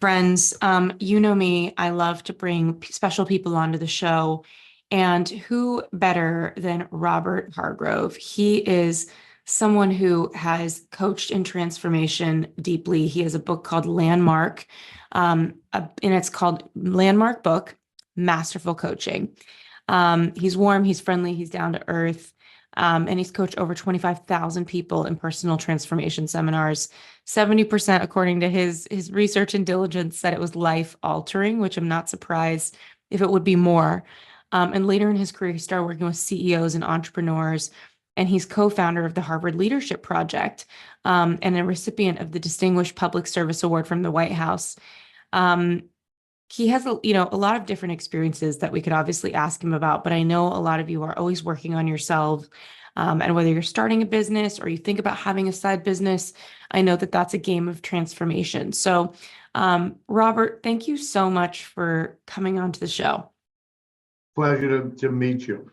Friends, you know me, I love to bring special people onto the show. And who better than Robert Hargrove? He is someone who has coached in transformation deeply. He has a book called Landmark, and it's called Landmark Book, Masterful Coaching. He's warm, he's friendly, he's down to earth. And he's coached over 25,000 people in personal transformation seminars. 70%, according to his research and diligence, said it was life altering, which I'm not surprised if it would be more. And later in his career, he started working with CEOs and entrepreneurs. And he's co-founder of the Harvard Leadership Project, and a recipient of the Distinguished Public Service Award from the White House. Um, he has a lot of different experiences that we could obviously ask him about, but I know a lot of you are always working on yourself. And whether you're starting a business or you think about having a side business, I know that that's a game of transformation. So, Robert, thank you so much for coming on to the show. Pleasure to meet you.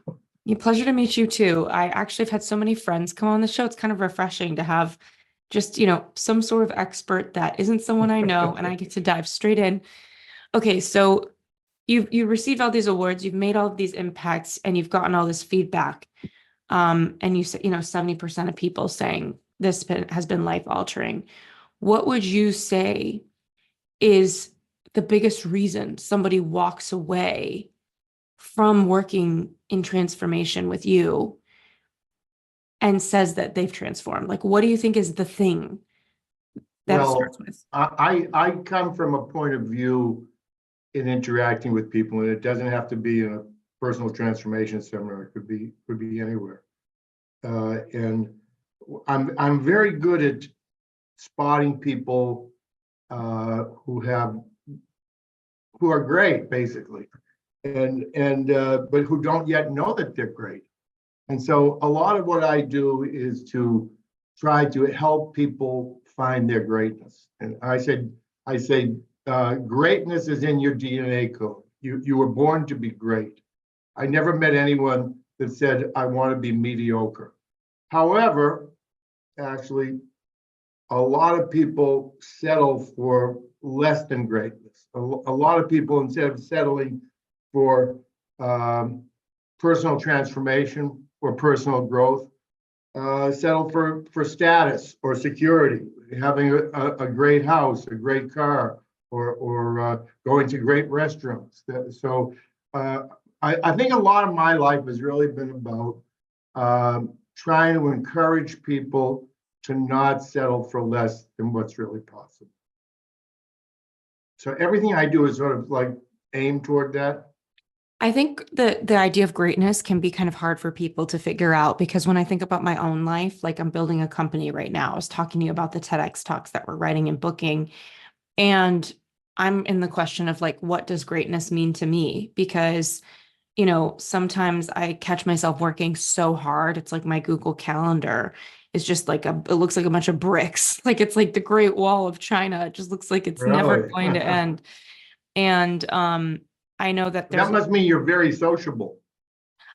Pleasure to meet you too. I actually have had so many friends come on the show. It's kind of refreshing to have just, some sort of expert that isn't someone I know, and I get to dive straight in. Okay, so you've received all these awards, you've made all of these impacts, and you've gotten all this feedback. And you said, 70% of people saying has been life altering. What would you say is the biggest reason somebody walks away from working in transformation with you and says that they've transformed? Like, what do you think is the thing that it starts with? I come from a point of view in interacting with people, and it doesn't have to be in a personal transformation seminar. It could be anywhere. And I'm very good at spotting people who are great, basically, and but who don't yet know that they're great. And so a lot of what I do is to try to help people find their greatness. And I say greatness is in your DNA code. You were born to be great. I never met anyone that said, I want to be mediocre. However, actually, a lot of people settle for less than greatness. A lot of people, instead of settling for personal transformation or personal growth, settle for status or security, having a great house, a great car, or going to great restaurants. So I think a lot of my life has really been about trying to encourage people to not settle for less than what's really possible. So everything I do is sort of like aimed toward that. I think the idea of greatness can be kind of hard for people to figure out, because when I think about my own life, like I'm building a company right now. I was talking to you about the TEDx talks that we're writing and booking, and I'm in the question of like, what does greatness mean to me? Because, sometimes I catch myself working so hard. It's like my Google Calendar is just like it looks like a bunch of bricks. Like it's like the Great Wall of China. It just looks like it's never Really? going to end. And I know that That must mean you're very sociable.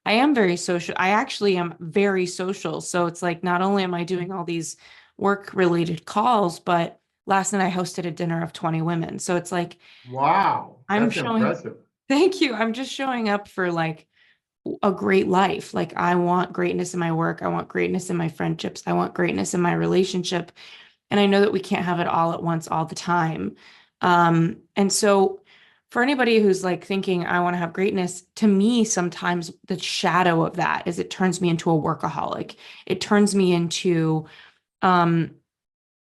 I am very social. I actually am very social. So it's like, not only am I doing all these work related calls, but last night I hosted a dinner of 20 women. So it's like, Wow, I'm that's showing, impressive. thank you. I'm just showing up for like a great life. Like I want greatness in my work. I want greatness in my friendships. I want greatness in my relationship. And I know that we can't have it all at once, all the time. And so for anybody who's like thinking, I want to have greatness, to me, sometimes the shadow of that is it turns me into a workaholic. It turns me into um,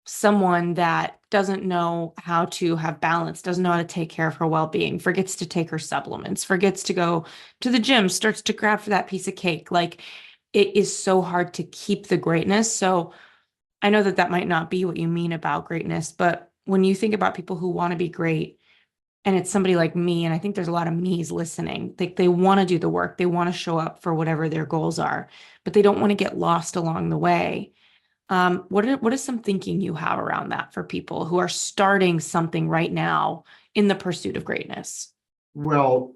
someone that doesn't know how to have balance, doesn't know how to take care of her well-being, forgets to take her supplements, forgets to go to the gym, starts to grab for that piece of cake. Like it is so hard to keep the greatness. So I know that that might not be what you mean about greatness, but when you think about people who want to be great, and it's somebody like me, and I think there's a lot of me's listening, they want to do the work, they want to show up for whatever their goals are, but they don't want to get lost along the way. What is some thinking you have around that for people who are starting something right now in the pursuit of greatness? Well,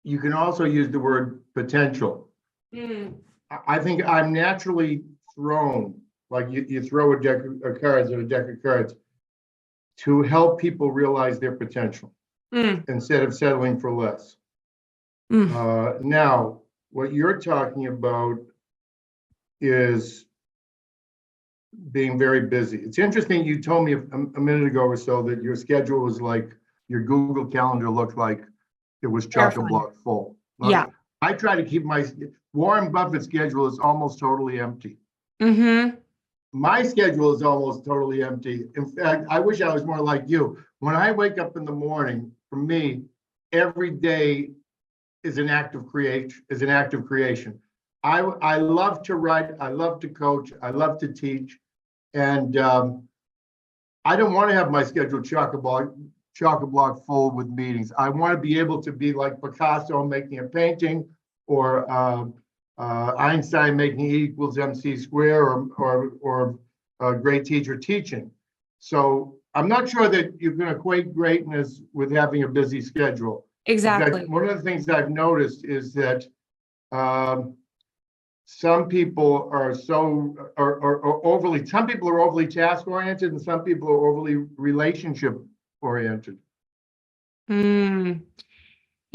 you can also use the word potential. I think I'm naturally thrown, like you throw a deck of cards or a deck of cards. to help people realize their potential Mm, instead of settling for less. mm. Now, what you're talking about is being very busy. It's interesting, you told me a minute ago or so that your schedule was like, your Google Calendar looked like it was Terrifying. chock-a-block full. Yeah. I try to keep Warren Buffett's schedule is almost totally empty. Mm-hmm. My schedule is almost totally empty. In fact, I wish I was more like you. When I wake up in the morning, for me, every day is an act of creation. I love to write, I love to coach, I love to teach, and I don't want to have my schedule chock-a-block full with meetings. I want to be able to be like Picasso making a painting, or Einstein making E equals MC square, or a great teacher teaching. So I'm not sure that you can equate greatness with having a busy schedule. In fact, Exactly. one of the things I've noticed is that um, some people are some people are overly task oriented, and some people are overly relationship oriented. Mm.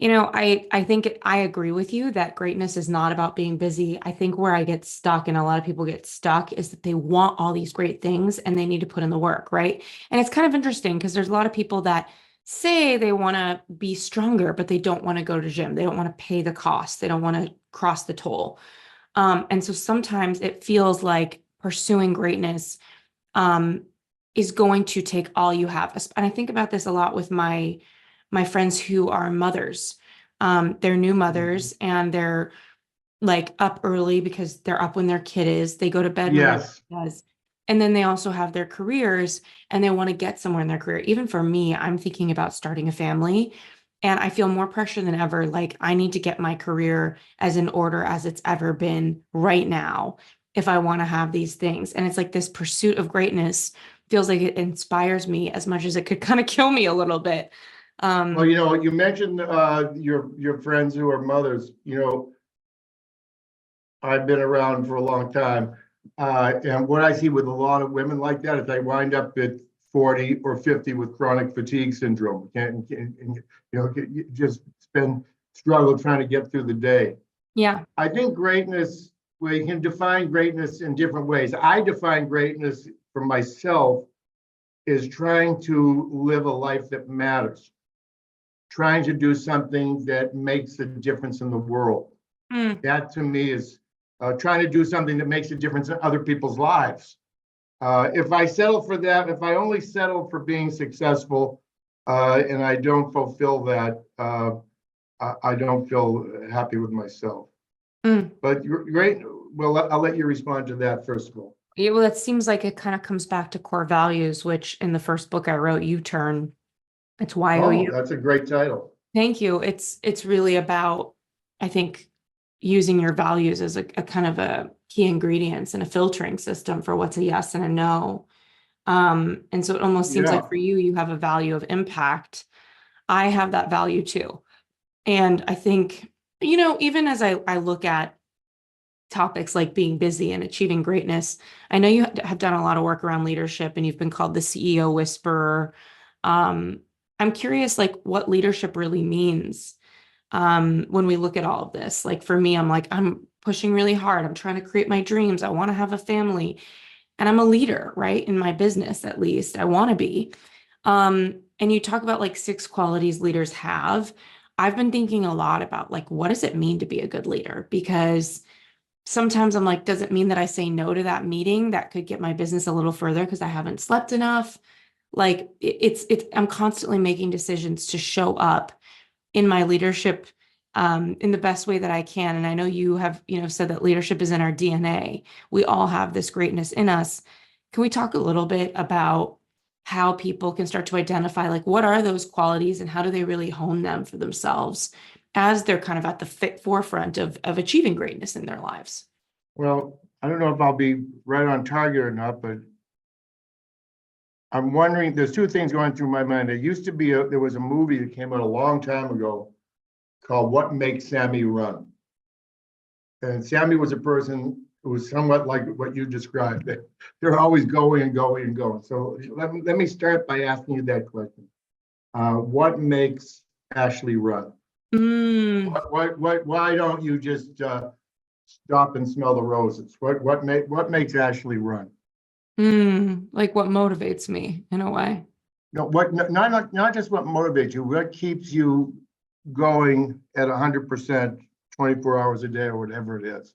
I think I agree with you that greatness is not about being busy. I think where I get stuck and a lot of people get stuck is that they want all these great things and they need to put in the work, right? And it's kind of interesting because there's a lot of people that say they want to be stronger, but they don't want to go to gym. They don't want to pay the cost. They don't want to cross the toll. And so sometimes it feels like pursuing greatness um, is going to take all you have. And I think about this a lot with my friends who are mothers. They're new mothers and they're like up early because they're up when their kid is. They go to bed when their kid Yes. does. And then they also have their careers and they want to get somewhere in their career. Even for me, I'm thinking about starting a family and I feel more pressure than ever. Like I need to get my career as in order as it's ever been right now if I want to have these things. And it's like this pursuit of greatness feels like it inspires me as much as it could kind of kill me a little bit. Well, Um, you mentioned your friends who are mothers. I've been around for a long time, and what I see with a lot of women like that is they wind up at 40 or 50 with chronic fatigue syndrome. Just spend struggle trying to get through the day. yeah. I think greatness, we can define greatness in different ways. I define greatness for myself is trying to live a life that matters, trying to do something that makes a difference in the world. Mm. That to me is trying to do something that makes a difference in other people's lives. If I settle for that, if I only settle for being successful and I don't fulfill that, I don't feel happy with myself. Mm. But you're great. Well, I'll let you respond to that first of all. Yeah, well, it seems like it kind of comes back to core values, which in the first book I wrote, U Turn, it's Oh, YOU. that's a great title. Thank you. It's really about, I think, using your values as a kind of a key ingredients and a filtering system for what's a yes and a no. And so it almost seems like Yeah. for you, you have a value of impact. I have that value too. And I think, even as I look at topics like being busy and achieving greatness. I know you have done a lot of work around leadership and you've been called the CEO whisperer. Um, I'm curious, like, what leadership really means when we look at all of this. Like, for me, I'm like, I'm pushing really hard. I'm trying to create my dreams. I want to have a family and I'm a leader, right? In my business, at least, I want to be. And you talk about like 6 qualities leaders have. I've been thinking a lot about like, what does it mean to be a good leader? Because sometimes I'm like, does it mean that I say no to that meeting that could get my business a little further because I haven't slept enough? Like I'm constantly making decisions to show up in my leadership in the best way that I can. And I know you have, said that leadership is in our DNA. We all have this greatness in us. Can we talk a little bit about how people can start to identify like what are those qualities and how do they really hone them for themselves as they're kind of at the forefront of achieving greatness in their lives? Well, I don't know if I'll be right on target or not, but I'm wondering, there's 2 things going through my mind. There was a movie that came out a long time ago called What Makes Sammy Run? And Sammy was a person it was somewhat like what you described. They're always going and going and going. So let me start by asking you that question. What makes Ashley run? Mm, Why don't you just stop and smell the roses? What makes Ashley run? like what motivates me in a way. No, not just what motivates you, what keeps you going at 100%, 24 hours a day or whatever it is.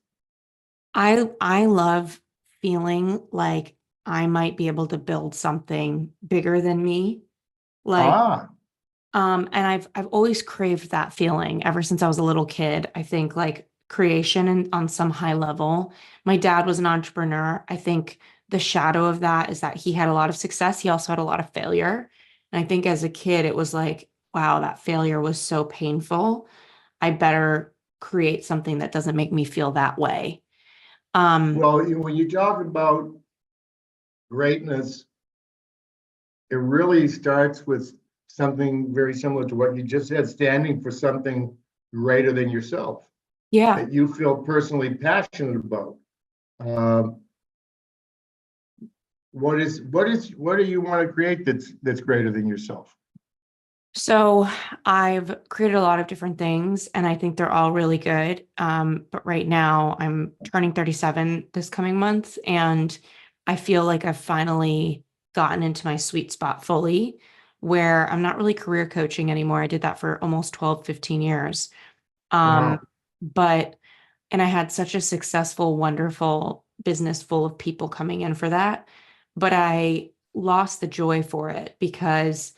I love feeling like I might be able to build something bigger than me. Like, Ah, and I've always craved that feeling ever since I was a little kid. I think like creation and on some high level. My dad was an entrepreneur. I think the shadow of that is that he had a lot of success. He also had a lot of failure. And I think as a kid, it was like, wow, that failure was so painful. I better create something that doesn't make me feel that way. Um, well, when you talk about greatness, it really starts with something very similar to what you just said, standing for something greater than yourself yeah. that you feel personally passionate about. Um, what do you want to create that's greater than yourself? So I've created a lot of different things and I think they're all really good. But right now I'm turning 37 this coming month and I feel like I've finally gotten into my sweet spot fully where I'm not really career coaching anymore. I did that for almost 12, 15 years. Um, Wow. but and I had such a successful, wonderful business full of people coming in for that. But I lost the joy for it because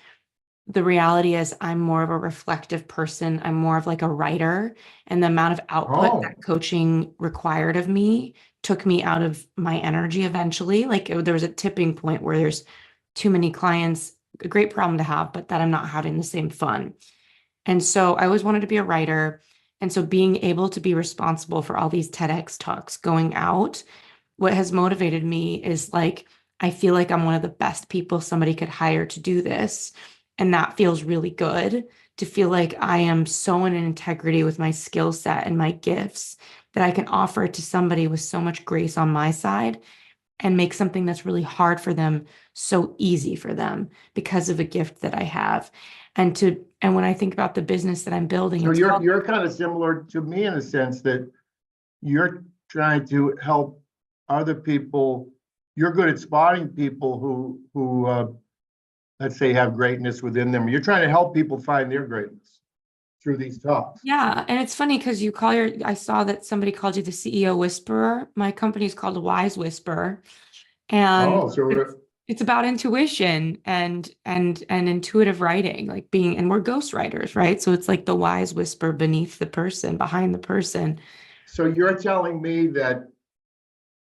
the reality is I'm more of a reflective person. I'm more of like a writer, and the amount of output that Oh, coaching required of me took me out of my energy eventually. Like there was a tipping point where there's too many clients, a great problem to have, but that I'm not having the same fun. And so I always wanted to be a writer. And so being able to be responsible for all these TEDx talks going out, what has motivated me is like, I feel like I'm one of the best people somebody could hire to do this. And that feels really good to feel like I am so in integrity with my skill set and my gifts that I can offer it to somebody with so much grace on my side and make something that's really hard for them so easy for them because of a gift that I have. And when I think about the business that I'm building, so it's called, you're kind of similar to me in a sense that you're trying to help other people. You're good at spotting people who let's say have greatness within them. You're trying to help people find their greatness through these talks. yeah. And it's funny because I saw that somebody called you the CEO whisperer. My company is called Wise Whisperer. And Oh, so it's about intuition and intuitive writing, like being, and we're ghost writers, right? So it's like the wise whisper beneath the person, behind the person. so you're telling me that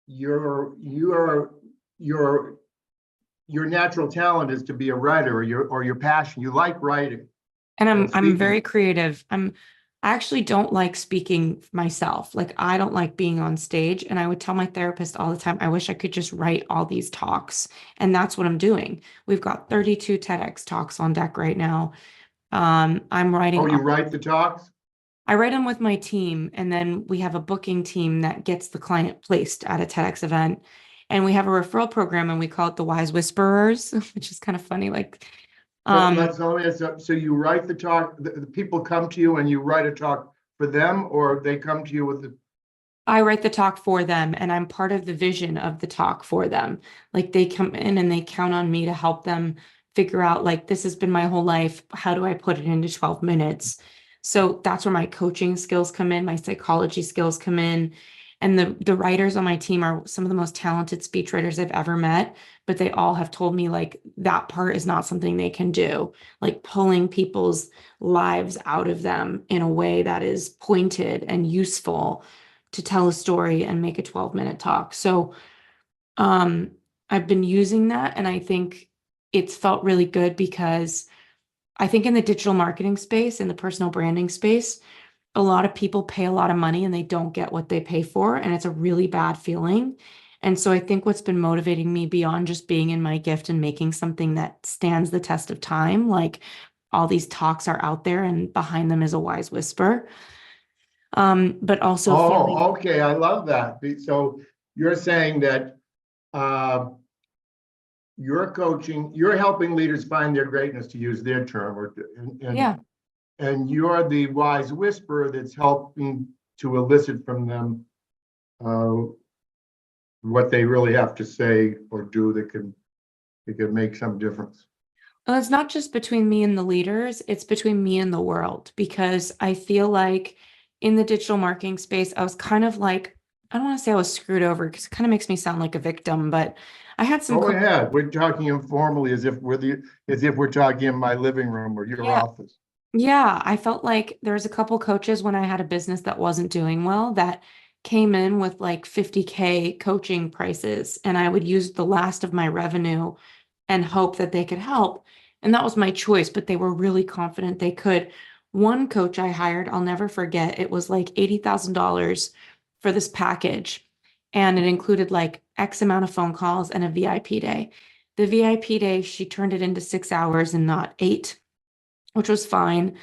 your your your natural talent is to be a writer, or your passion. You like writing And and I'm very speaking. creative. I actually don't like speaking myself. Like I don't like being on stage. And I would tell my therapist all the time, I wish I could just write all these talks. And that's what I'm doing. We've got 32 TEDx talks on deck right now. I'm writing Oh, you all write the talks? I write them with my team, and then we have a booking team that gets the client placed at a TEDx event. And we have a referral program, and we call it the Wise Whisperers, which is kind of funny. Like, So um, let me ask you, so you write the talk, the people come to you and you write a talk for them, or they come to you with the, I write the talk for them, and I'm part of the vision of the talk for them. Like they come in and they count on me to help them figure out, like, this has been my whole life. How do I put it into 12 minutes? So that's where my coaching skills come in, my psychology skills come in. And the writers on my team are some of the most talented speech writers I've ever met, but they all have told me like that part is not something they can do. Like pulling people's lives out of them in a way that is pointed and useful to tell a story and make a 12-minute talk. So um, I've been using that and I think it's felt really good because I think in the digital marketing space, in the personal branding space, a lot of people pay a lot of money and they don't get what they pay for. And it's a really bad feeling. And so I think what's been motivating me beyond just being in my gift and making something that stands the test of time, like all these talks are out there and behind them is a wise whisper. But also feeling oh, okay, I love that. So you're saying that you're helping leaders find their greatness, to use their term, Yeah. and you're the wise whisperer that's helping to elicit from them what they really have to say or do that can make some difference. Well, it's not just between me and the leaders, it's between me and the world, because I feel like in the digital marketing space, I was kind of like, I don't want to say I was screwed over because it kind of makes me sound like a victim, but I had some Go ahead. We're talking informally as if we're talking in my living room or your yeah. office. Yeah, I felt like there was a couple coaches when I had a business that wasn't doing well that came in with like 50K coaching prices, and I would use the last of my revenue and hope that they could help. And that was my choice, but they were really confident they could. One coach I hired, I'll never forget, it was like $80,000 for this package. And it included like X amount of phone calls and a VIP day. The VIP day, she turned it into 6 hours and not 8, which was fine.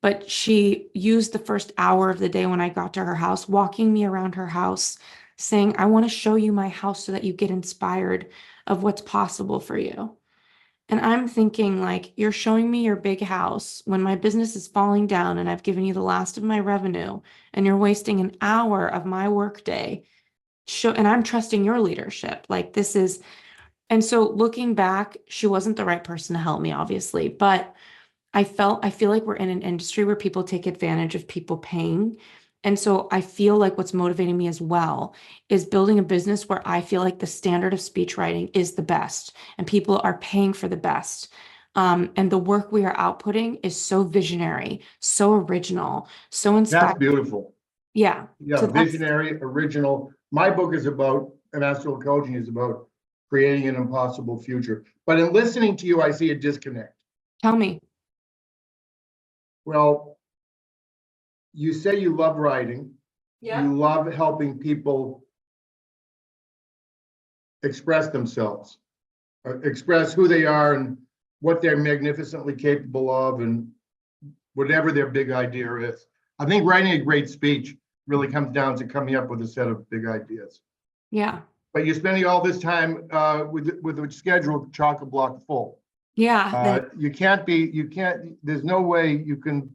But she used the first hour of the day when I got to her house, walking me around her house, saying, I want to show you my house so that you get inspired of what's possible for you. And I'm thinking, like, you're showing me your big house when my business is falling down and I've given you the last of my revenue, and you're wasting an hour of my workday. And I'm trusting your leadership. Like, this is, and so looking back, she wasn't the right person to help me, obviously, but I feel like we're in an industry where people take advantage of people paying. And so I feel like what's motivating me as well is building a business where I feel like the standard of speech writing is the best and people are paying for the best. And the work we are outputting is so visionary, so original, so That's inspiring. beautiful. Yeah. Yeah, So that's, visionary, original. My book is about, Actionable Coaching is about creating an impossible future. But in listening to you, I see a disconnect. tell me. Well, you say you love writing. Yeah. You love helping people express themselves, express who they are and what they're magnificently capable of and whatever their big idea is. I think writing a great speech really comes down to coming up with a set of big ideas. Yeah. But you're spending all this time with a schedule chock-a-block full. Yeah. You can't, there's no way you can,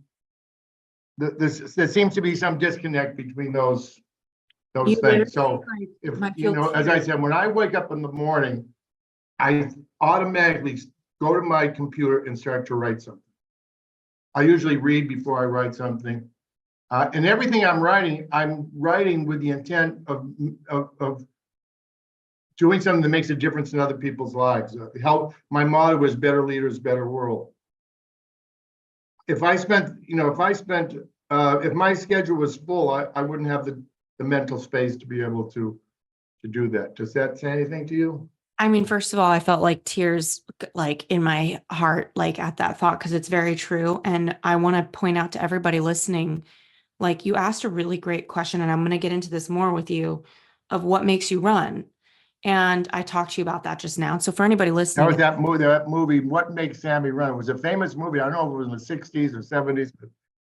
there seems to be some disconnect between those You things. So literally, if, might you feel know, as I tears. said, when I wake up in the morning, I automatically go to my computer and start to write something. I usually read before I write something. And everything I'm writing with the intent of doing something that makes a difference in other people's lives. My motto is better leaders, better world. If my schedule was full, I wouldn't have the mental space to be able to do that. Does that say anything to you? I mean, first of all, I felt like tears like in my heart, like at that thought, because it's very true. And I want to point out to everybody listening, like you asked a really great question, and I'm going to get into this more with you of what makes you run. And I talked to you about that just now. So for anybody That was listening, that movie, What Makes Sammy Run? It was a famous movie. I don't know if it was in the 60s or 70s,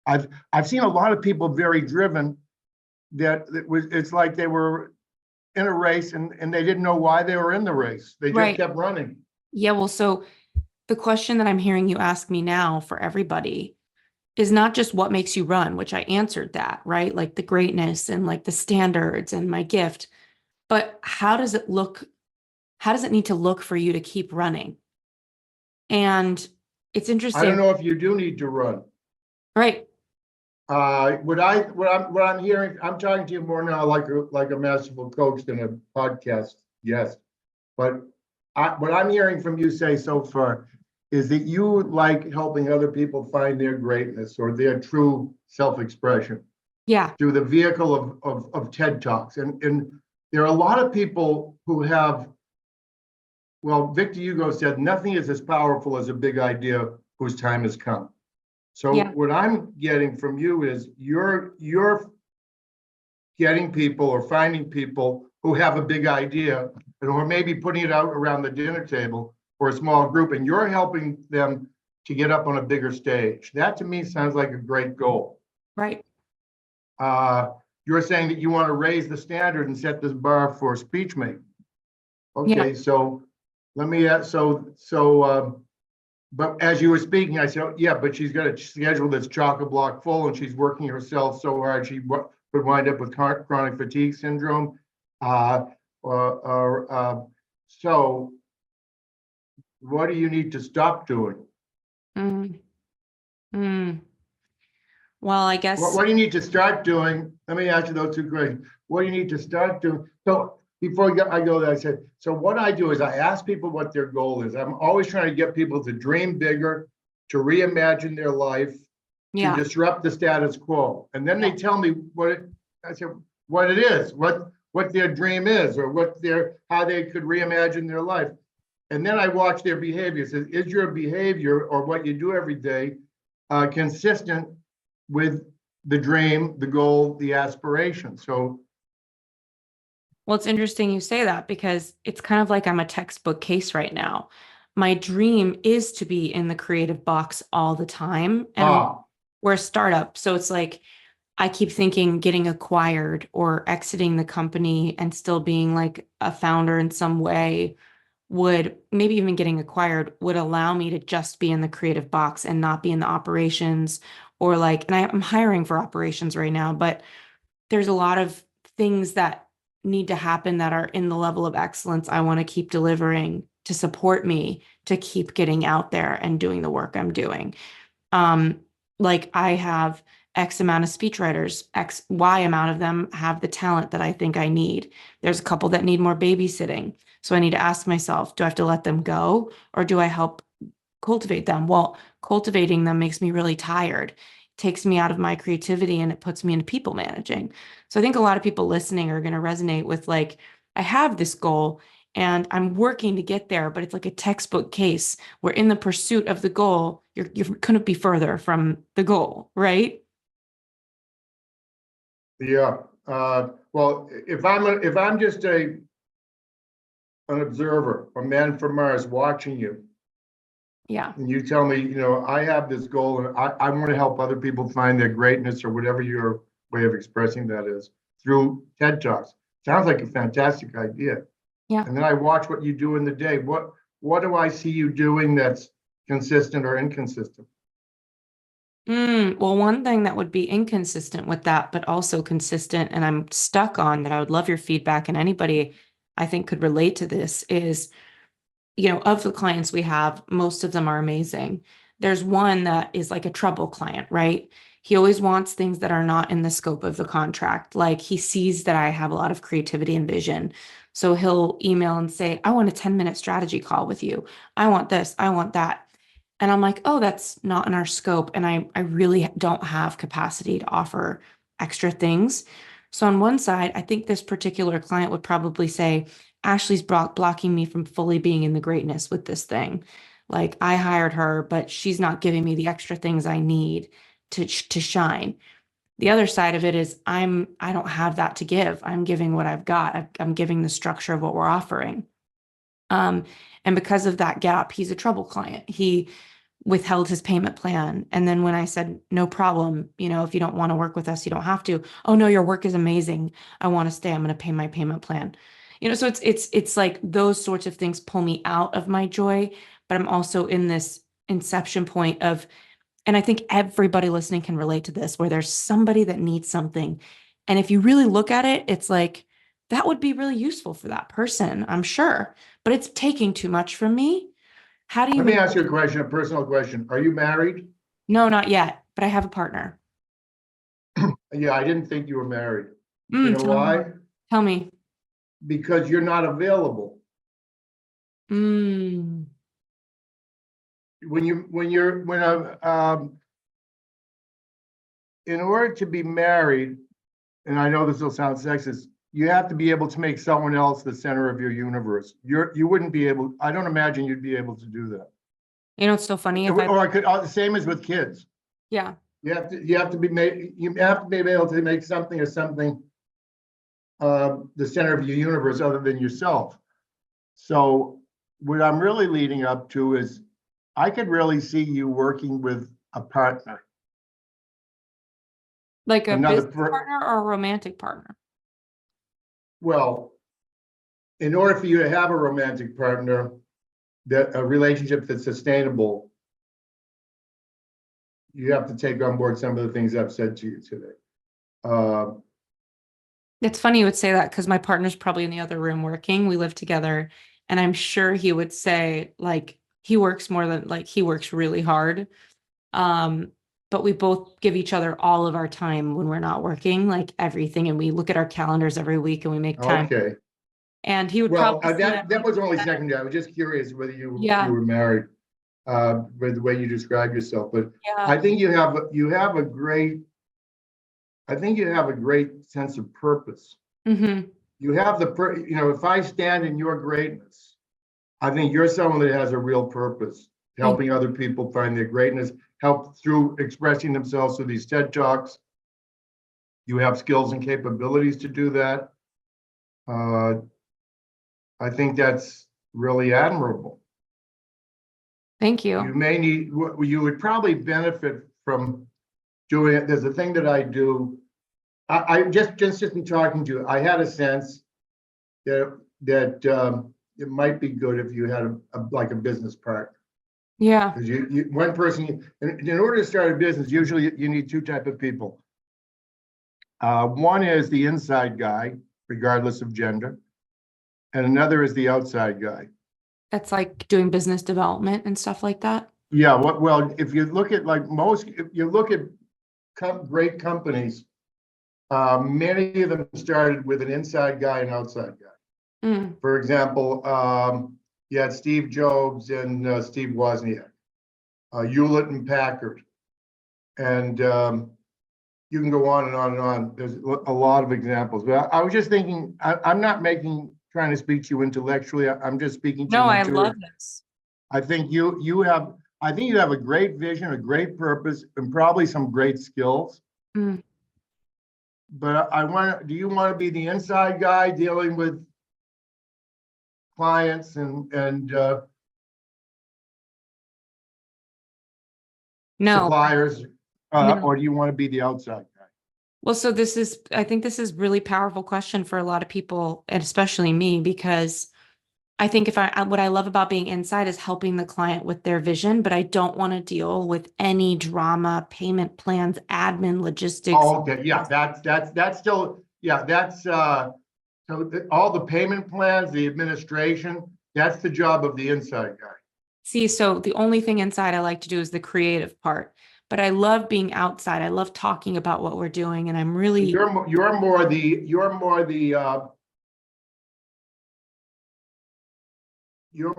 but I've seen a lot of people very driven it's like they were in a race and they didn't know why they were in the race. They just right. kept running. Yeah, well, so the question that I'm hearing you ask me now for everybody is not just what makes you run, which I answered that, right? Like the greatness and like the standards and my gift. But how does it look? How does it need to look for you to keep running? And it's I interesting, don't know if you do need to run. right? What I'm hearing, I'm talking to you more now like a masterful coach than a podcast guest. But what I'm hearing from you say so far is that you like helping other people find their greatness or their true self-expression Yeah, through the vehicle of TED Talks. And there are a lot of people who have, well, Victor Hugo said, nothing is as powerful as a big idea whose time has come. So yeah, what I'm getting from you is you're getting people or finding people who have a big idea and who are maybe putting it out around the dinner table for a small group, and you're helping them to get up on a bigger stage. That to me sounds like a great goal. right. you're saying that you want to raise the standard and set this bar for speech making. Okay, so let me ask, but as you were speaking, I said, oh, yeah, but she's got a schedule that's chock-a-block full and she's working herself so hard, she could wind up with chronic fatigue syndrome. So what do you need to stop doing? Mm, mm. Well, I guess. What do you need to start doing? Let me ask you those two questions. What do you need to start doing? So before I go there, I said, so what I do is I ask people what their goal is. I'm always trying to get people to dream bigger, to reimagine their life, to disrupt the status quo. And then they tell me I said, what it is, what their dream is, or how they could reimagine their life. And then I watch their behavior. It says, is your behavior or what you do every day consistent with the dream, the goal, the aspiration? So, well, it's interesting you say that, because it's kind of like I'm a textbook case right now. My dream is to be in the creative box all the time. And we're a startup. So it's like, I keep thinking getting acquired or exiting the company and still being like a founder in some way would, maybe even getting acquired, would allow me to just be in the creative box and not be in the operations, or like, and I'm hiring for operations right now, but there's a lot of things that need to happen that are in the level of excellence I want to keep delivering to support me to keep getting out there and doing the work I'm doing. Like I have X amount of speechwriters, Y amount of them have the talent that I think I need. There's a couple that need more babysitting. So I need to ask myself, do I have to let them go, or do I help cultivate them? Well, cultivating them makes me really tired, takes me out of my creativity, and it puts me into people managing. So I think a lot of people listening are going to resonate with like, I have this goal and I'm working to get there, but it's like a textbook case where in the pursuit of the goal, you couldn't be further from the goal, right? yeah. Well, if I'm just an observer, a man from Mars watching you, Yeah. and you tell me, I have this goal and I want to help other people find their greatness, or whatever your way of expressing that is, through TED Talks. Sounds like a fantastic idea. Yeah. And then I watch what you do in the day. What do I see you doing that's consistent or inconsistent? Well, one thing that would be inconsistent with that, but also consistent, and I'm stuck on that, I would love your feedback, and anybody I think could relate to this, is, of the clients we have, most of them are amazing. There's one that is like a trouble client, right? He always wants things that are not in the scope of the contract. Like he sees that I have a lot of creativity and vision. So he'll email and say, I want a 10-minute strategy call with you. I want this, I want that. And I'm like, oh, that's not in our scope. And I really don't have capacity to offer extra things. So on one side, I think this particular client would probably say, Ashley's blocking me from fully being in the greatness with this thing. Like I hired her, but she's not giving me the extra things I need to shine. The other side of it is I don't have that to give. I'm giving what I've got. I'm giving the structure of what we're offering. And because of that gap, he's a trouble client. He withheld his payment plan. And then when I said, no problem, if you don't want to work with us, you don't have to. Oh no, your work is amazing. I want to stay. I'm going to pay my payment plan. So it's like those sorts of things pull me out of my joy, but I'm also in this inception point of, and I think everybody listening can relate to this, where there's somebody that needs something. And if you really look at it, it's like, that would be really useful for that person, I'm sure, but it's taking too much from me. How do you Let me make? ask you a question, a personal question. Are you married? No, not yet, but I have a partner. Yeah, I didn't think you were married. You know Tell me. why? Tell me. Because you're not available. Mm, In order to be married, and I know this will sound sexist, you have to be able to make someone else the center of your universe. You wouldn't be able, I don't imagine you'd be able to do that. it's so funny if Or I could, same as with kids. yeah. You have to be able to make something or something the center of your universe other than yourself. So what I'm really leading up to is I could really see you working with a partner. Like a another, business partner or a romantic partner? well, in order for you to have a romantic partner, that a relationship that's sustainable, you have to take on board some of the things I've said to you today. Uh, It's funny you would say that because my partner's probably in the other room working. We live together, and I'm sure he would say like he works more than like he works really hard. Um, but we both give each other all of our time when we're not working, like everything, and we look at our calendars every week and we make time. okay. And he would Well, probably say that was only secondary. I was just curious whether you yeah, were married, by the way you described yourself. But yeah. I think you have a great, I think you have a great sense of purpose. Hmm. You have if I stand in your greatness, I think you're someone that has a real purpose, Thank helping other people find their greatness, help through expressing themselves through these TED Talks. You have skills and capabilities to do that. Uh, I think that's really admirable. thank You you. may need, you would probably benefit from doing it. There's a thing that I do. I just in talking to you, I had a sense that it might be good if you had like a business partner. Yeah, Because one person, in order to start a business, usually you need two type of people. One is the inside guy, regardless of gender, and another is the outside guy. that's like doing business development and stuff like that. Yeah, well, if you look at if you look at great companies, many of them started with an inside guy and outside guy. Mm. For example, you had Steve Jobs and Steve Wozniak, Hewlett and Packard, and you can go on and on and on. There's a lot of examples. But I was just thinking, I'm not trying to speak to you intellectually. I'm just speaking to No, you I love intuitively. this. I think you have a great vision, a great purpose, and probably some great skills. Mm. But do you want to be the inside guy dealing with clients and No, suppliers, no. or do you want to be the outside guy? Well, so I think this is really powerful question for a lot of people, and especially me, because I think what I love about being inside is helping the client with their vision, but I don't want to deal with any drama, payment plans, admin, logistics. Oh, okay, yeah, that's still, yeah, that's so all the payment plans, the administration, that's the job of the inside guy. See, so the only thing inside I like to do is the creative part, but I love being outside. I love talking about what we're doing, and I'm really You're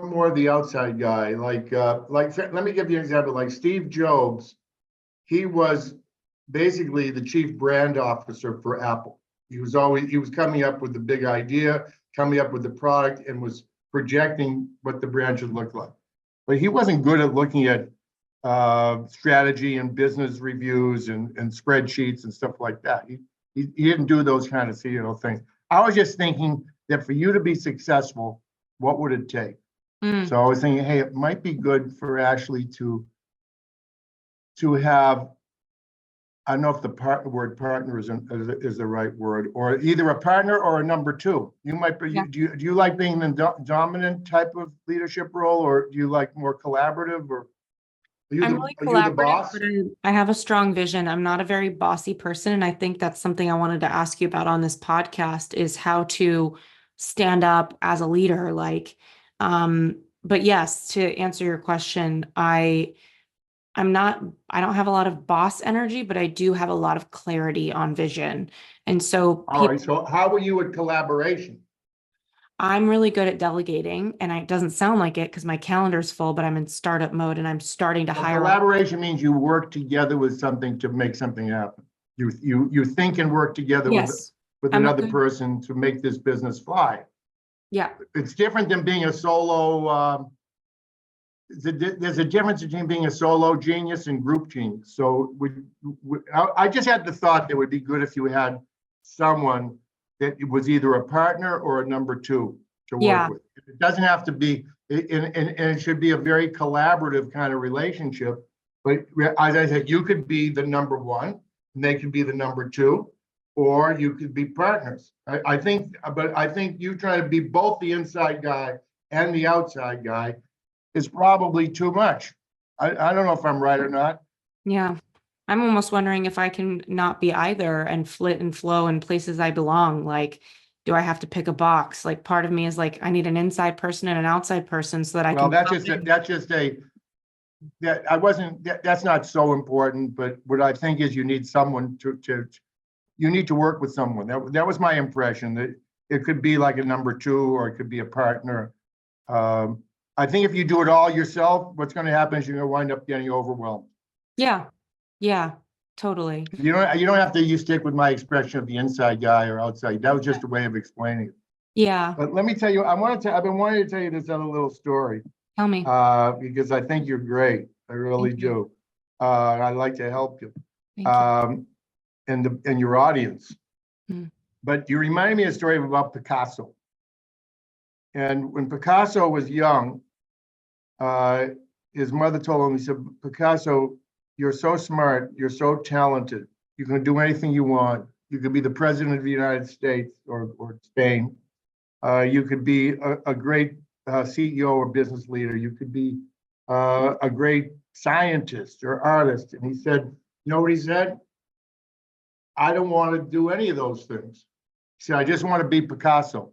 more the outside guy. Let me give you an example. Like Steve Jobs, he was basically the chief brand officer for Apple. He was coming up with the big idea, coming up with the product, and was projecting what the brand should look like. But he wasn't good at looking at strategy and business reviews and spreadsheets and stuff like that. He didn't do those kind of CEO things. I was just thinking that for you to be successful, what would it take? So I was thinking, hey, it might be good for Ashley to have, I don't know if the word partner is the right word, or either a partner or a number two. You might be. Yeah. Do you like being the dominant type of leadership role, or do you like more collaborative? Or I'm really are you the collaborative, boss? but I have a strong vision. I'm not a very bossy person, and I think that's something I wanted to ask you about on this podcast is how to stand up as a leader. But yes, to answer your question, I don't have a lot of boss energy, but I do have a lot of clarity on vision. And so All right. So how are you at collaboration? I'm really good at delegating, and it doesn't sound like it because my calendar's full, but I'm in startup mode and I'm starting to hire. Collaboration means you work together with something to make something happen. You think and work together Yes. with another person to make this business fly. Yeah. It's different than being a solo. There's a difference between being a solo genius and group genius. So I just had the thought that it would be good if you had someone that was either a partner or a number two to work with. It doesn't have to be, and it should be a very collaborative kind of relationship. But as I said, you could be the number one, and they could be the number two, or you could be partners. I think, but I think you trying to be both the inside guy and the outside guy is probably too much. I don't know if I'm right or not. Yeah. I'm almost wondering if I can not be either and flit and flow in places I belong. Like, do I have to pick a box? Like, part of me is like, I need an inside person and an outside person so that I Well, can. that's not so important, but what I think is you need someone you need to work with someone. That was my impression, that it could be like a number two, or it could be a partner. I think if you do it all yourself, what's going to happen is you're going to wind up getting overwhelmed. Yeah. Yeah. Totally. You don't have to, you stick with my expression of the inside guy or outside. That was just a way of explaining it. Yeah. But let me tell you, I've been wanting to tell you this other little story, Tell me. because I think you're great. I really Thank you. do. I'd like to help you, Thank you. and your audience. Hmm. But you reminded me of a story about Picasso. And when Picasso was young, his mother told him, he said, Picasso, you're so smart, you're so talented, you can do anything you want. You could be the president of the United States or Spain. You could be a great CEO or business leader. You could be a great scientist or artist. And he said, you know what he said? I don't want to do any of those things. He said, I just want to be Picasso.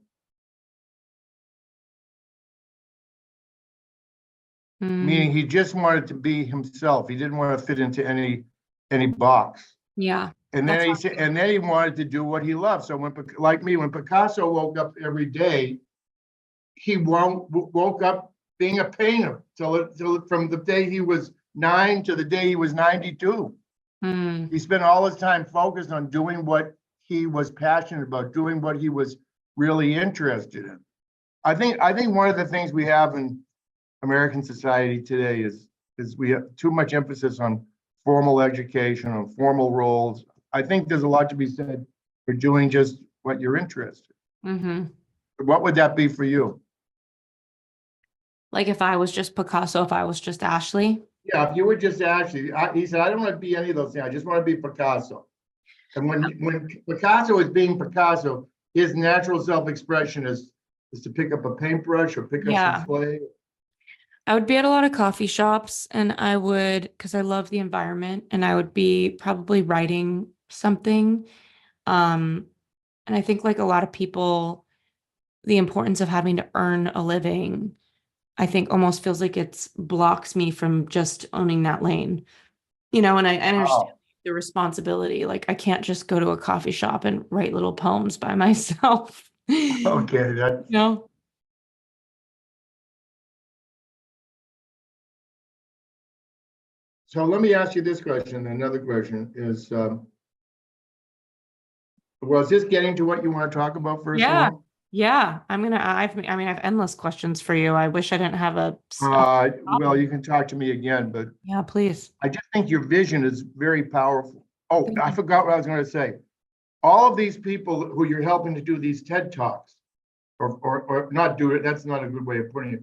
Meaning he just wanted to be himself. He didn't want to fit into any box. Yeah. And then he said, and then he wanted to do what he loved. So like me, when Picasso woke up every day, he woke up being a painter till from the day he was 9 to the day he was 92. He spent all his time focused on doing what he was passionate about, doing what he was really interested in. I think one of the things we have in American society today is we have too much emphasis on formal education, on formal roles. I think there's a lot to be said for doing just what you're interested in. What would that be for you? Like if I was just Picasso, if I was just Ashley. Yeah, if you were just Ashley, he said, I don't want to be any of those things. I just want to be Picasso. And when Picasso is being Picasso, his natural self-expression is to pick up a paintbrush or pick up some clay. I would be at a lot of coffee shops, and I would, because I love the environment, and I would be probably writing something. And I think like a lot of people, the importance of having to earn a living, I think almost feels like it's blocks me from just owning that lane, and I understand the responsibility. Like I can't just go to a coffee shop and write little poems by myself. Okay, No. So let me ask you this question. Another question is, was this getting to what you want to talk about first of all? Yeah. I have endless questions for you. I wish I didn't have a. Well, you can talk to me again, but Yeah, please. I just think your vision is very powerful. Oh, I forgot what I was going to say. All of these people who you're helping to do these TED Talks, or not do it, that's not a good way of putting it,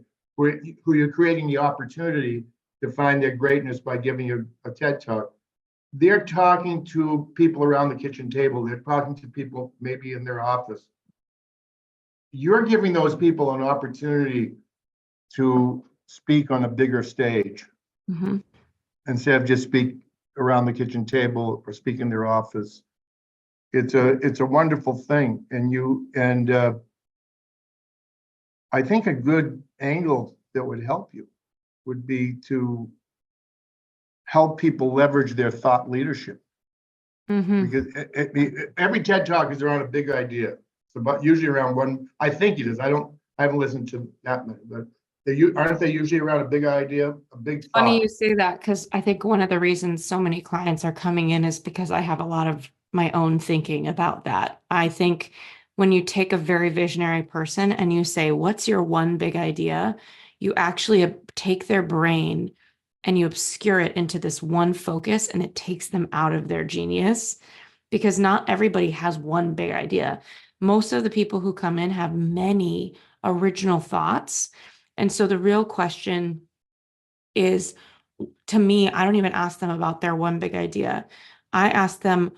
who you're creating the opportunity to find their greatness by giving you a TED Talk. They're talking to people around the kitchen table. They're talking to people maybe in their office. You're giving those people an opportunity to speak on a bigger stage instead of just speak around the kitchen table or speak in their office. It's a wonderful thing. And I think a good angle that would help you would be to help people leverage their thought leadership. Because every TED Talk is around a big idea. It's about usually around one, I think it is. I haven't listened to that many, but aren't they usually around a big idea, a big thought? Funny you say that, because I think one of the reasons so many clients are coming in is because I have a lot of my own thinking about that. I think when you take a very visionary person and you say, what's your one big idea? You actually take their brain and you obscure it into this one focus, and it takes them out of their genius, because not everybody has one big idea. Most of the people who come in have many original thoughts. And so the real question is, to me, I don't even ask them about their one big idea. I ask them,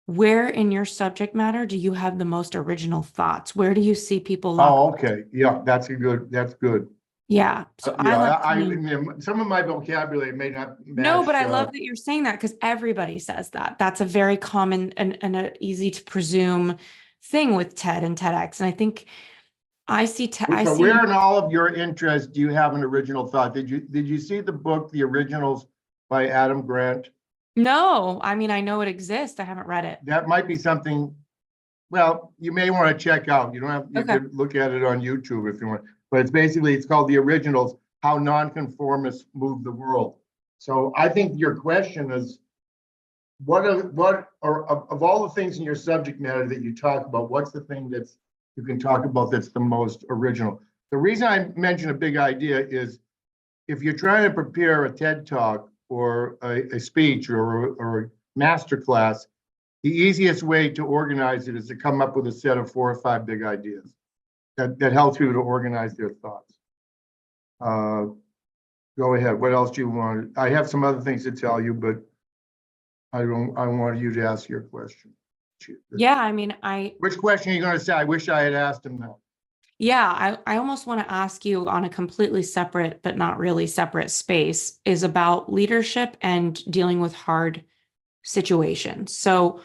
where in your subject matter do you have the most original thoughts? Where do you see people lock? Oh, okay. Yeah, that's good. Yeah. So I Yeah, love I seeing. mean, some of my vocabulary may not No, but match. I love that you're saying that because everybody says that. That's a very common and a easy to presume thing with TED and TEDx. And I think I So where see. in all of your interests do you have an original thought? Did you see the book, The Originals by Adam Grant? No, I mean, I know it exists. I haven't read it. That might be something, well, you may want to check out. You don't have, you Okay. could look at it on YouTube if you want. But it's called The Originals, How Nonconformists Move the World. So I think your question is, what are of all the things in your subject matter that you talk about, what's the thing that's you can talk about that's the most original? The reason I mention a big idea is if you're trying to prepare a TED talk or a speech or a master class, the easiest way to organize it is to come up with a set of 4 or 5 big ideas that helps you to organize their thoughts. Go ahead. What else do you want? I have some other things to tell you, but I want you to ask your question. Yeah, I mean, Which question are you going to say? I wish I had asked him that. yeah, I almost want to ask you on a completely separate, but not really separate space, is about leadership and dealing with hard situations. So,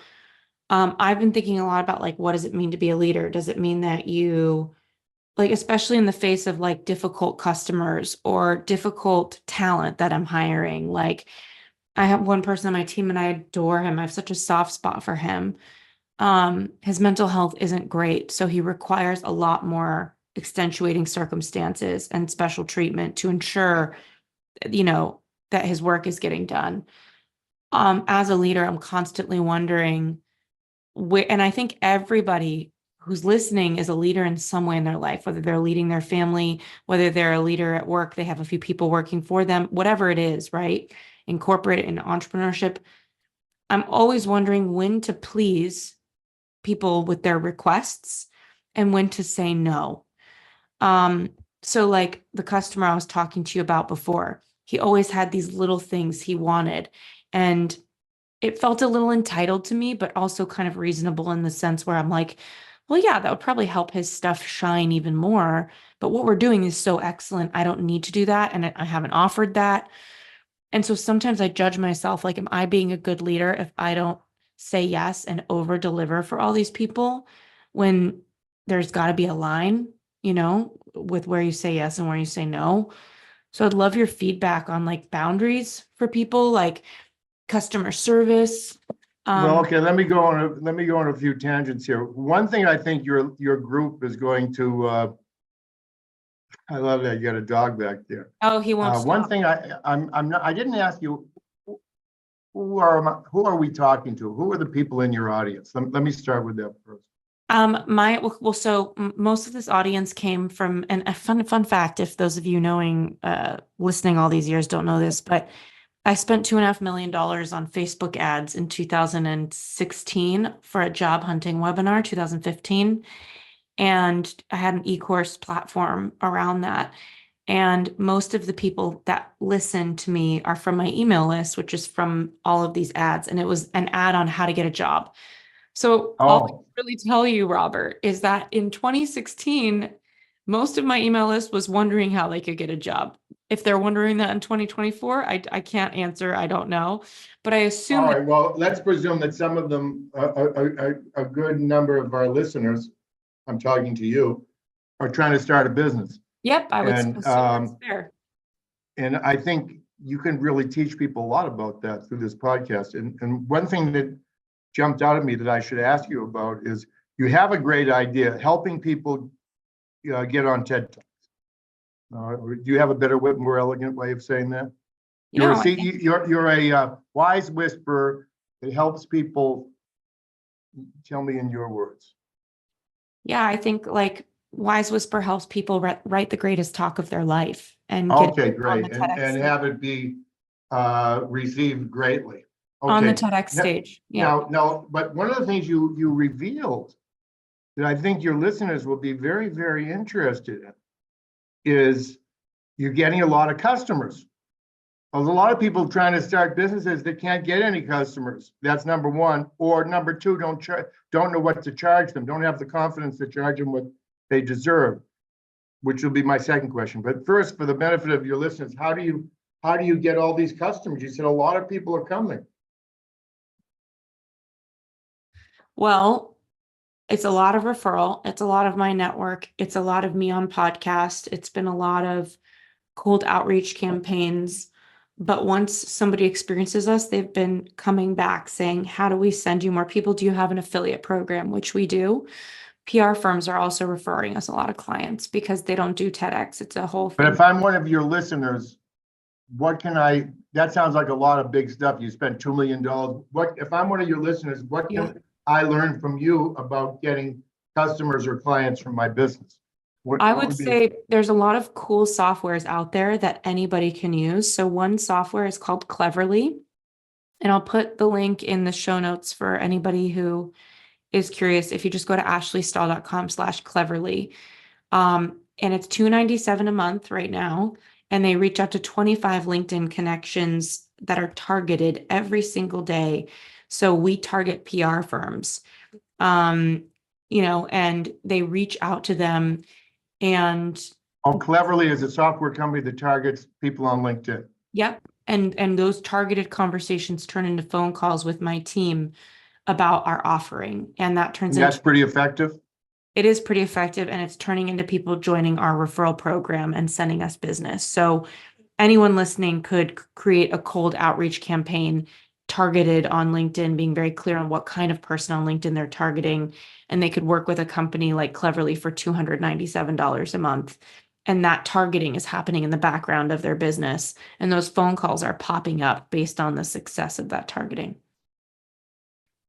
I've been thinking a lot about like, what does it mean to be a leader? Does it mean that you, like, especially in the face of like difficult customers or difficult talent that I'm hiring? Like, I have one person on my team and I adore him. I have such a soft spot for him. His mental health isn't great, so he requires a lot more extenuating circumstances and special treatment to ensure, you know, that his work is getting done. As a leader, I'm constantly wondering where, and I think everybody who's listening is a leader in some way in their life, whether they're leading their family, whether they're a leader at work, they have a few people working for them, whatever it is, right? In corporate and entrepreneurship, I'm always wondering when to please people with their requests and when to say no. Um, so like the customer I was talking to you about before, he always had these little things he wanted. And it felt a little entitled to me, but also kind of reasonable in the sense where I'm like, well, yeah, that would probably help his stuff shine even more. But what we're doing is so excellent. I don't need to do that. And I haven't offered that. And so sometimes I judge myself like, am I being a good leader if I don't say yes and over deliver for all these people when there's got to be a line, with where you say yes and where you say no? So I'd love your feedback on like boundaries for people, like customer service. Well, Um, okay, let me go on a few tangents here. One thing I think your group is going to I love that you got a dog back there. oh, he won't One stop. thing I'm not I didn't ask you who are we talking to? Who are the people in your audience? Let me start with that first. Most of this audience came from, and a fun fact, if those of you listening all these years don't know this, but I spent $2.5 million on Facebook ads in 2016 for a job hunting webinar, 2015. And I had an e-course platform around that. And most of the people that listen to me are from my email list, which is from all of these ads. And it was an ad on how to get a job. So all I can Oh, really tell you, Robert, is that in 2016, most of my email list was wondering how they could get a job. If they're wondering that in 2024, I can't answer. I don't know. But I all assume that, right. Well, let's presume that some of them, a good number of our listeners, I'm talking to you, are trying to start a business. yep, I would And assume that's fair. and I think you can really teach people a lot about that through this podcast. And one thing that jumped out at me that I should ask you about is you have a great idea, helping people get on TED Talks. Do you have a better, more elegant way of saying that? You're a I think, you're a wise whisperer that helps people. Tell me in your words. yeah, I think like Wise Whisper helps people write the greatest talk of their life and get Okay, on the great, TEDx and stage. have it be received greatly. On the Okay, TEDx now, stage. Yeah. but one of the things you revealed that I think your listeners will be very, very interested in is you're getting a lot of customers. There's a lot of people trying to start businesses that can't get any customers. That's number one. Or number two, don't know what to charge them, don't have the confidence to charge them what they deserve, which will be my second question. But first, for the benefit of your listeners, how do you get all these customers? You said a lot of people are coming. Well, it's a lot of referral. It's a lot of my network. It's a lot of me on podcast. It's been a lot of cold outreach campaigns. But once somebody experiences us, they've been coming back saying, how do we send you more people? Do you have an affiliate program? Which we do. PR firms are also referring us a lot of clients because they don't do TEDx. It's a whole But thing. if I'm one of your listeners, that sounds like a lot of big stuff. You spent $2 million. If I'm one of your listeners, what can I learn from you about getting customers or clients from my business? I would say there's a lot of cool softwares out there that anybody can use. So one software is called Cleverly, and I'll put the link in the show notes for anybody who is curious. If you just go to ashleystahl.com/cleverly, and it's $297 a month right now, and they reach out to 25 LinkedIn connections that are targeted every single day. So we target PR firms, and they reach out to them. And Cleverly is a software company that targets people on LinkedIn. yep. And those targeted conversations turn into phone calls with my team about our offering. And that turns And that's pretty effective. It is pretty effective, and it's turning into people joining our referral program and sending us business. So anyone listening could create a cold outreach campaign targeted on LinkedIn, being very clear on what kind of person on LinkedIn they're targeting. And they could work with a company like Cleverly for $297 a month. And that targeting is happening in the background of their business. And those phone calls are popping up based on the success of that targeting.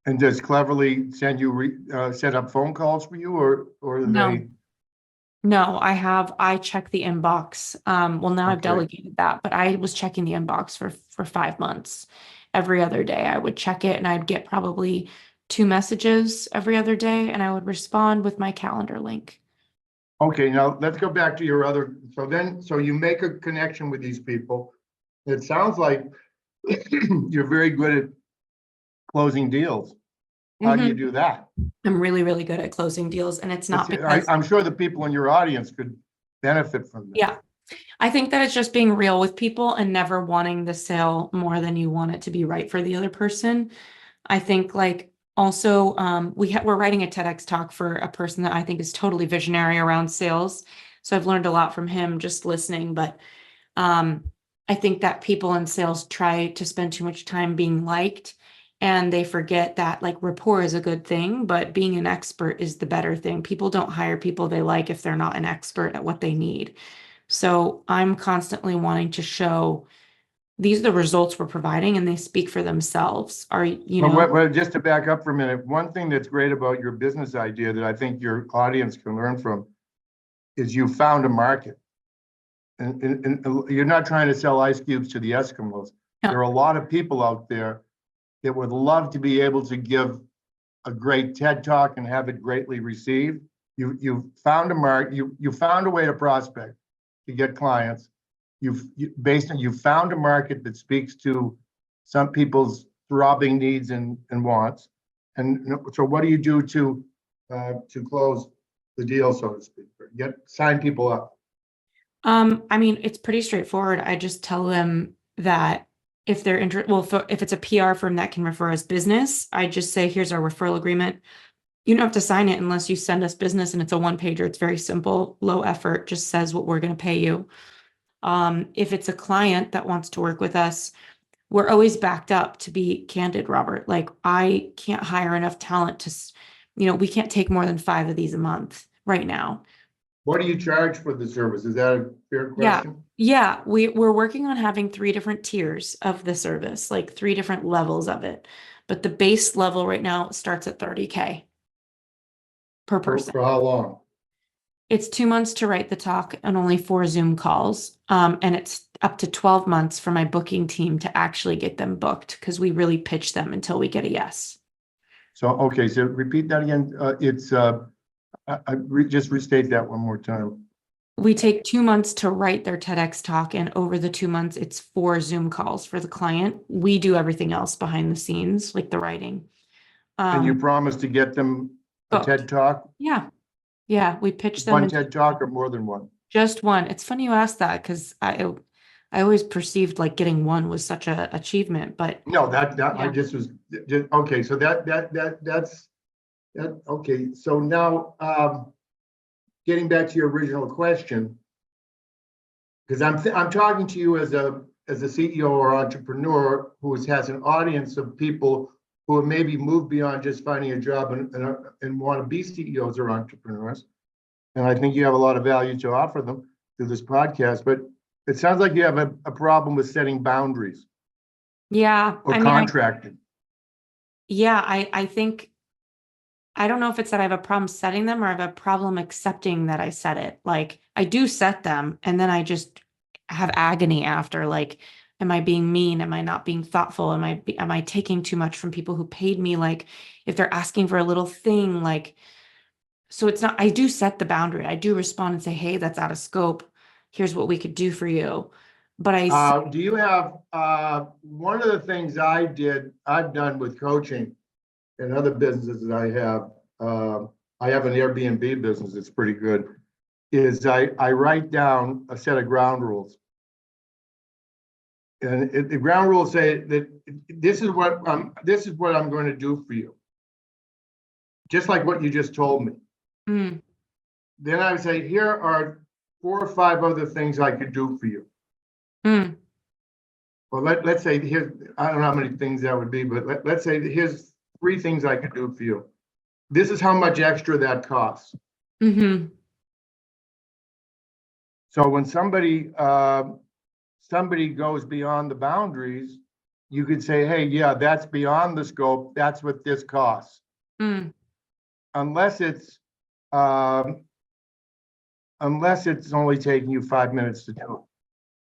And does Cleverly set up phone calls for you, or No. No, I check the inbox. Well, now I've delegated that, but I was checking the inbox for 5 months. Every other day I would check it, and I'd get probably 2 messages every other day, and I would respond with my calendar link. Okay, now let's go back to your other. So you make a connection with these people. It sounds like you're very good at closing deals. How do you do that? I'm really, really good at closing deals, and it's not because I'm sure the people in your audience could benefit from that. Yeah. I think that it's just being real with people and never wanting the sale more than you want it to be right for the other person. I think also we're writing a TEDx talk for a person that I think is totally visionary around sales. So I've learned a lot from him just listening, but I think that people in sales try to spend too much time being liked, and they forget that rapport is a good thing, but being an expert is the better thing. People don't hire people they like if they're not an expert at what they need. So I'm constantly wanting to show these are the results we're providing, and they speak for themselves. Well, just to back up for a minute, one thing that's great about your business idea that I think your audience can learn from is you found a market. And you're not trying to sell ice cubes to the Eskimos. No. There are a lot of people out there that would love to be able to give a great TED talk and have it greatly received. You found a market. You found a way to prospect, to get clients. You found a market that speaks to some people's throbbing needs and wants. And so what do you do to close the deal, so to speak, sign people up? It's pretty straightforward. I just tell them that if they're interested, if it's a PR firm that can refer us business, I just say, here's our referral agreement. You don't have to sign it unless you send us business, and it's a 1-pager. It's very simple, low effort, just says what we're going to pay you. If it's a client that wants to work with us, we're always backed up, to be candid, Robert. I can't hire enough talent we can't take more than 5 of these a month right now. What do you charge for the service? Is that a fair question? Yeah. We're working on having 3 different tiers of the service, 3 different levels of it. But the base level right now starts at $30K per person. For how long? It's 2 months to write the talk and only 4 Zoom calls. And it's up to 12 months for my booking team to actually get them booked, because we really pitch them until we get a yes. So repeat that again. Just restate that one more time. We take 2 months to write their TEDx talk, and over the 2 months, it's 4 Zoom calls for the client. We do everything else behind the scenes, like the writing. And you Um, promise to get them a Booked. TED Talk? Yeah, yeah, we pitch them One and TED Talk or more than one? just one. It's funny you asked that because I always perceived like getting one was such a achievement, but No, that, I yeah. just was, okay, so okay, so now, getting back to your original question, because I'm talking to you as a CEO or entrepreneur who has an audience of people who have maybe moved beyond just finding a job and want to be CEOs or entrepreneurs. And I think you have a lot of value to offer them through this podcast, but it sounds like you have a problem with setting boundaries Yeah, or I mean, contracting. I think I don't know if it's that I have a problem setting them or I have a problem accepting that I set it. Like I do set them and then I just have agony after like am I being mean? Am I not being thoughtful? Am I taking too much from people who paid me like if they're asking for a little thing like so it's not I do set the boundary. I do respond and say, "Hey, that's out of scope. Here's what we could do for you." But Do you have, one of the things I've done with coaching and other businesses that I have an Airbnb business that's pretty good, is I write down a set of ground rules. And the ground rules say that this is what I'm going to do for you. Just like what you just told me. mm, Then I would say, here are 4 or 5 other things I could do for you. mm, Well, let's say here, I don't know how many things that would be, but let's say here's 3 things I could do for you. This is how much extra that costs. mm-hmm, So when somebody goes beyond the boundaries, you could say, hey, yeah, that's beyond the scope. That's what this costs. mm, Unless it's um, unless it's only taking you 5 minutes to do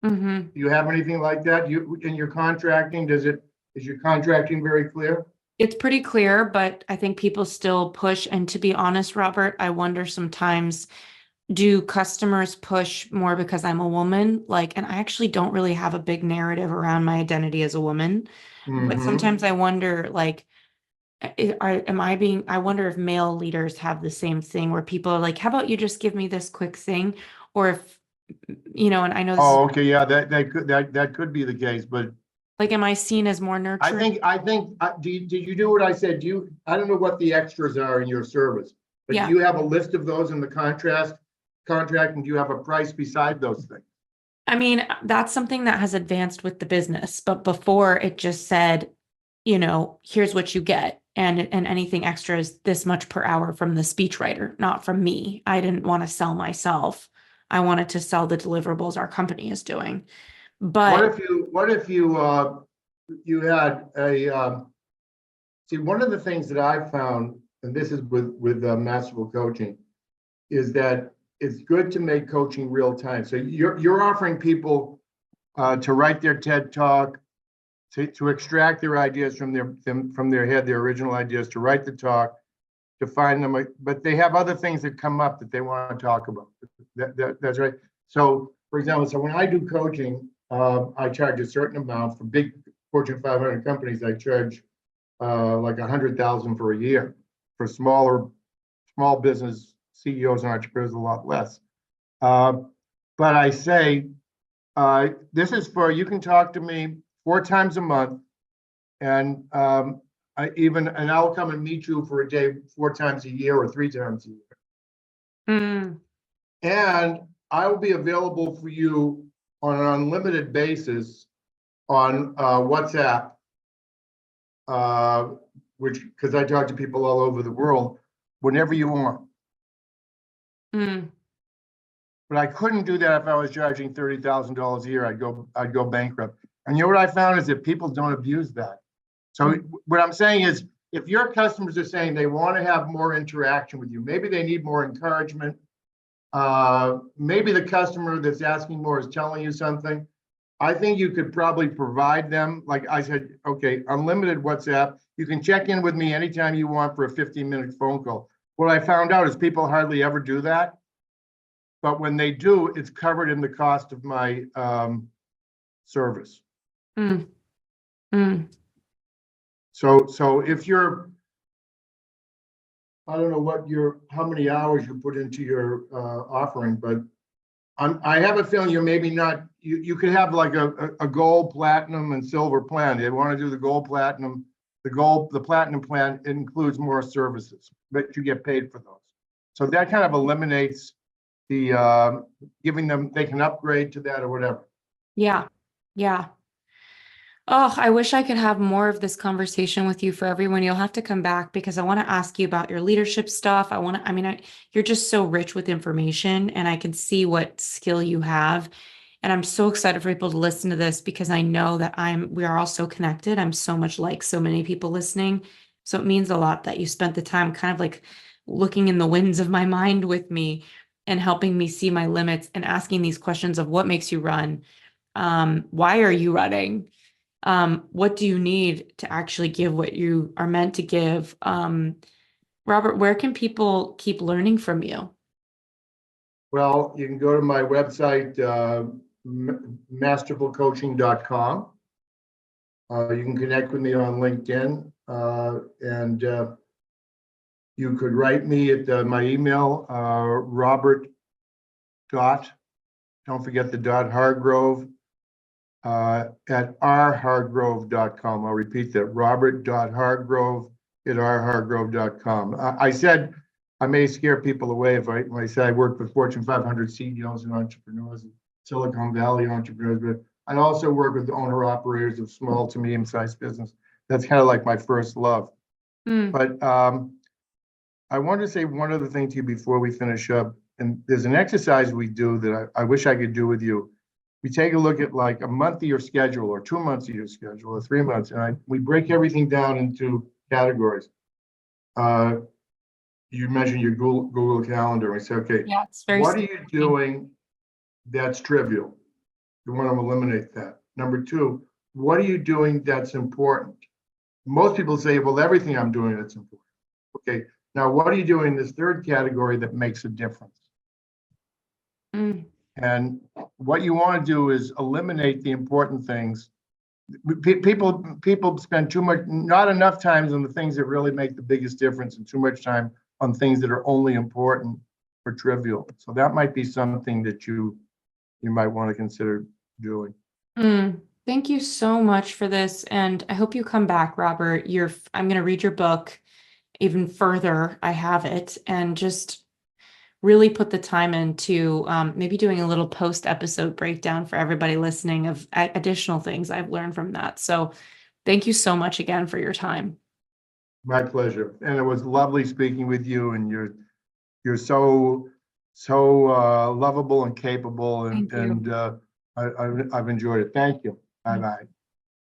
it. mm-hmm. Do you have anything like that? You in your contracting, is your contracting very clear? It's pretty clear, but I think people still push. And to be honest, Robert, I wonder sometimes, do customers push more because I'm a woman? Like, and I actually don't really have a big narrative around my identity as a woman, but Mm-hmm. sometimes I wonder, like, I wonder if male leaders have the same thing where people are like, how about you just give me this quick thing? Or if, and I know this is Oh, okay, yeah, that could be the case, but like, am I seen as more nurturing? I think, did you do what I said? I don't know what the extras are in your service, but do Yeah. you have a list of those in the contract, and do you have a price beside those things? I mean, that's something that has advanced with the business, but before it just said, here's what you get. And anything extra is this much per hour from the speechwriter, not from me. I didn't want to sell myself. I wanted to sell the deliverables our company is doing. What But if you had see, one of the things that I've found, and this is with masterful coaching, is that it's good to make coaching real time. So you're offering people to write their TED talk, to extract their ideas from their head, their original ideas, to write the talk, to find them, but they have other things that come up that they want to talk about. That's right. So, for example, so when I do coaching, I charge a certain amount. For big Fortune 500 companies, I charge like 100,000 for a year. For small business CEOs and entrepreneurs, a lot less. But I say, this is for, you can talk to me 4 times a month, and and I'll come and meet you for a day 4 times a year or 3 times a year. mm, And I will be available for you on an unlimited basis on WhatsApp, because I talk to people all over the world, whenever you want. mm, But I couldn't do that if I was charging $30,000 a year. I'd go bankrupt. And you know what I found is that people don't abuse that. So what I'm saying is, if your customers are saying they want to have more interaction with you, maybe they need more encouragement. Maybe the customer that's asking more is telling you something. I think you could probably provide them, like I said, okay, unlimited WhatsApp. You can check in with me anytime you want for a 15-minute phone call. What I found out is people hardly ever do that. but when they do, it's covered in the cost of my service. Mm, mm, So if you're, I don't know how many hours you put into your offering, but I have a feeling you're maybe not, you could have like a gold, platinum, and silver plan. They want to do the gold, platinum, the platinum plan includes more services, but you get paid for those. So that kind of eliminates the giving them, they can upgrade to that or whatever. yeah. Yeah. Oh, I wish I could have more of this conversation with you for everyone. You'll have to come back because I want to ask you about your leadership stuff. You're just so rich with information and I can see what skill you have. And I'm so excited for people to listen to this because I know that we are all so connected. I'm so much like so many people listening. So it means a lot that you spent the time kind of like looking in the winds of my mind with me and helping me see my limits and asking these questions of what makes you run? Why are you running? What do you need to actually give what you are meant to give? Robert, where can people keep learning from you? Well, you can go to my website, masterfulcoaching.com. You can connect with me on LinkedIn, and you could write me at my email, Robert dot, don't forget the dot, Hargrove, at rhargrove.com. I'll repeat that, robert.hargrove at rhargrove.com. I said I may scare people away when I say I work with Fortune 500 CEOs and entrepreneurs, and Silicon Valley entrepreneurs, but I also work with owner operators of small to medium-sized business. That's kind of like my first love. Mm, But I wanted to say one other thing to you before we finish up. And there's an exercise we do that I wish I could do with you. We take a look at like a month of your schedule or 2 months of your schedule or 3 months, and we break everything down into categories. You mentioned your Google Calendar. We say, okay, yeah, it's very what are you doing that's trivial? You want to eliminate that. Number two, what are you doing that's important? Most people say, well, everything I'm doing that's important. Okay, now what are you doing in this third category that makes a difference? Mm, And what you want to do is eliminate the important things. People spend not enough time on the things that really make the biggest difference, and too much time on things that are only important or trivial. So that might be something that you might want to consider doing. Thank you so much for this, and I hope you come back, Robert. I'm going to read your book even further. I have it, and just really put the time into maybe doing a little post-episode breakdown for everybody listening of additional things I've learned from that. So thank you so much again for your time. My pleasure. And it was lovely speaking with you, and you're so lovable and capable, Thank you. and I've enjoyed it. Thank you. Bye bye.